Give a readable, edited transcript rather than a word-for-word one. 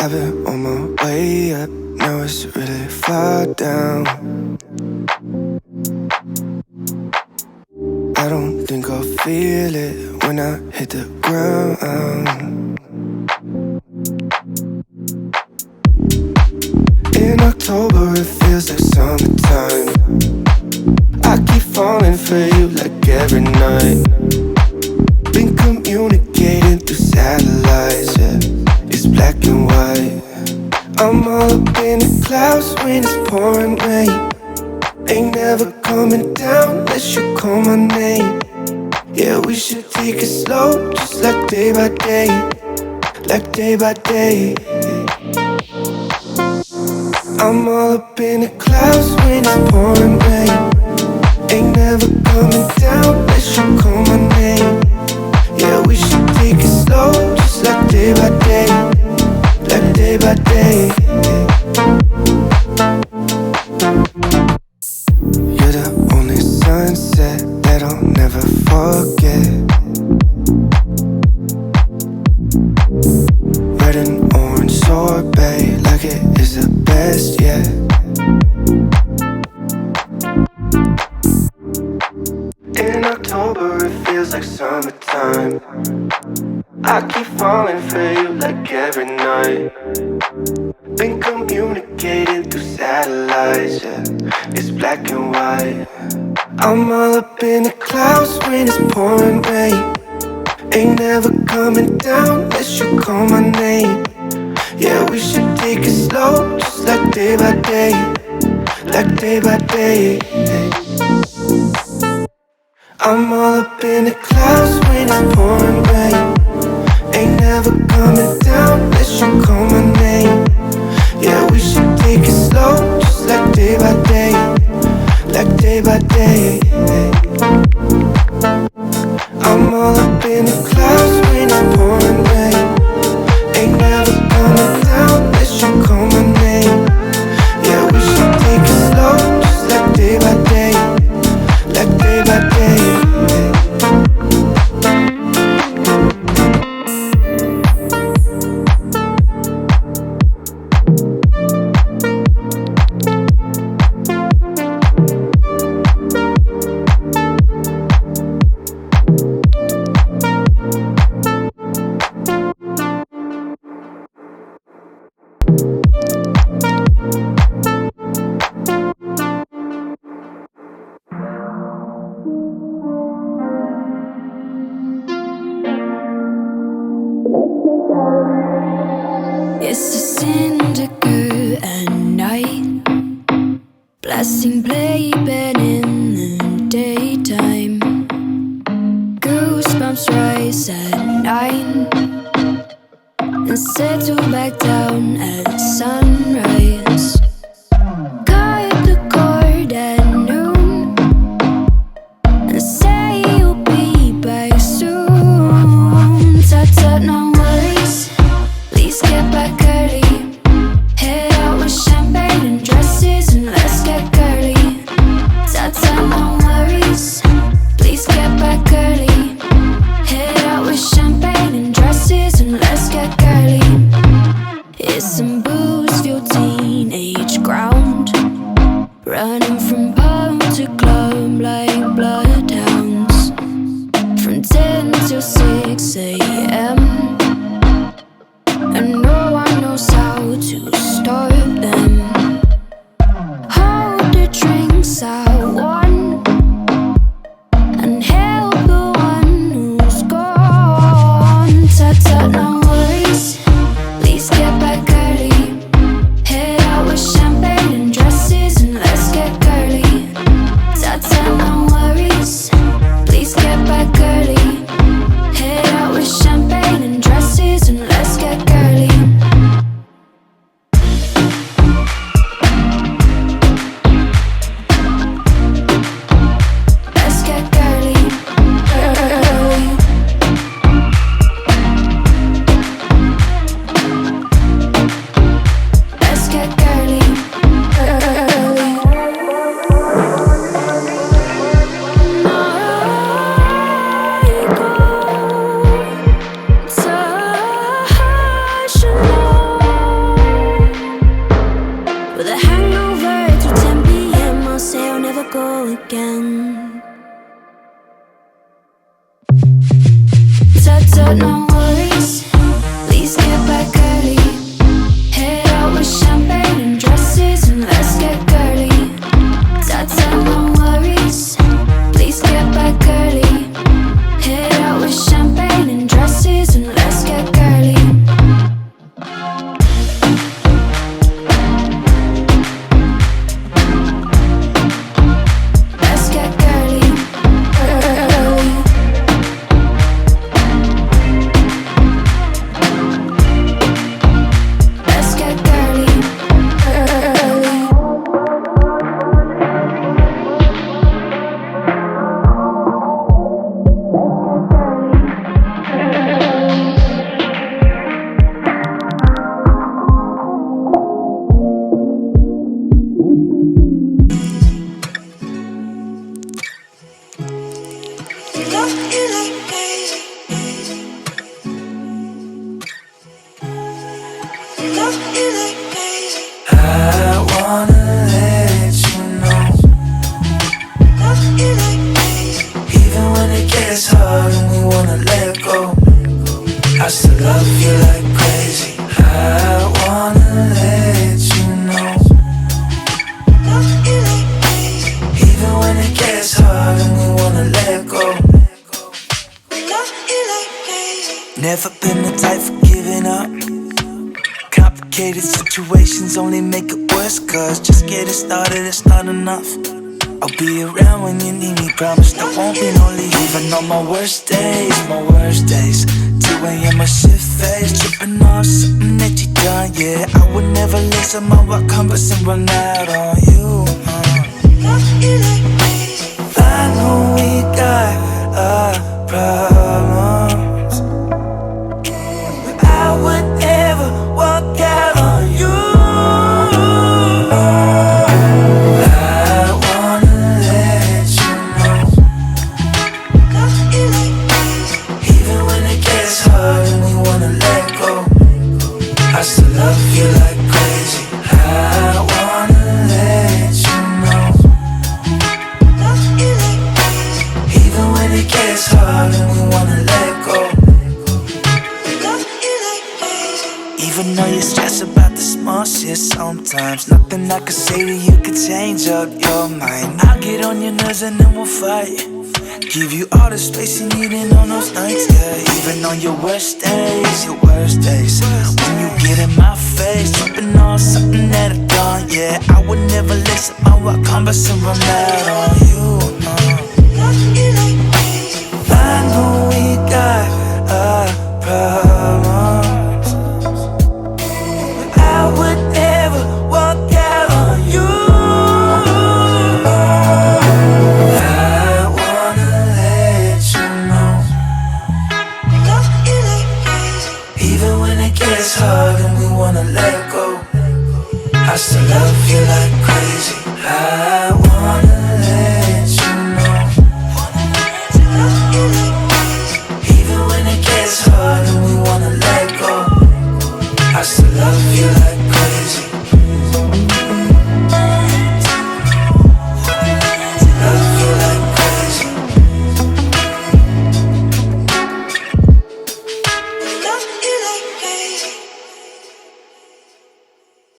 I've been on my way up, now it's really far down. I don't think I'll feel it when I hit the ground. In October it feels like summertime. I keep falling for you like every night. Been communicating through satellites, yeah. It's black and white. I'm all up in the clouds when it's pouring rain. Ain't never coming down unless you call my name. Yeah, we should take it slow, just like day by day. Like day by day. I'm all up in the clouds when it's pouring rain. Ain't never coming down unless you call my name. Yeah, we should take it slow, just like day by day. Like day by day. You're the only sunset that I'll never forget. Red and orange sorbet, like it is the best yet. In October it feels like summertime. I keep falling for you like every night. Been communicating through satellites, yeah. It's black and white. I'm all up in the clouds when it's pouring rain. Ain't never coming down unless you call my name. Yeah, we should take it slow, just like day by day. Like day by day. I'm all up in the clouds when it's pouring rain. Ain't never coming down unless you call my name. Yeah, we should take it slow, just like day by day. Like day by day. I'm all up in the clouds when it's pouring rain. Ain't never coming down unless you call my name. Yeah, we should take it slow, just like day by day. Like day by day. It's a syndicate at night, blasting playback in the daytime. Goosebumps rise at 9 and settle back down at sunrise. Cut the cord at noon and say you'll be back soon. Tut-tut, no worries, please get back early. Head out with champagne and dresses and let's get girly. Tut-tut, no worries, please get back early. Head out with champagne and dresses and let's get girly. It's some booze, fuel teenage go again. Tut tut, no worries, please get back early. Head out with champagne and dresses and let's get girly. Tut tut, no worries, please get back early. Head out with champagne and dresses and let's get girly. Let's get girly, girly. Let's get girly, girly. Love you like crazy. Love you like crazy. I wanna let you know. Love you like crazy. Even when it gets hard and we wanna let go, I still love you like crazy. I wanna let you know. Love you like crazy. Even when it gets hard and we wanna let go, love you like crazy. Never been the type for giving up. Complicated situations only make it worse, cause just getting started is not enough. I'll be around when you need me, promise there won't be no leave. Even on my worst days, 2 a.m. a shift phase, tripping off something that you done, yeah. I would never listen my rock compass and run out on you. Love you like crazy. I know we got our problems, but I would never walk out on you. I wanna let you know. Love you like crazy. Even when it gets hard and we wanna let go, I still love you like crazy. I wanna let you know. Love you like crazy. Even when it gets hard and we wanna let go, love you like crazy. Even though you stress about the small shit sometimes, nothing I could say to you could change up your mind. I'll get on your nerves and then we'll fight. Give you all the space you need in on those nights, yeah. Even on your worst days, when you get in my face, tripping on something that I've done, yeah. I would never listen my rock compass and run out on you.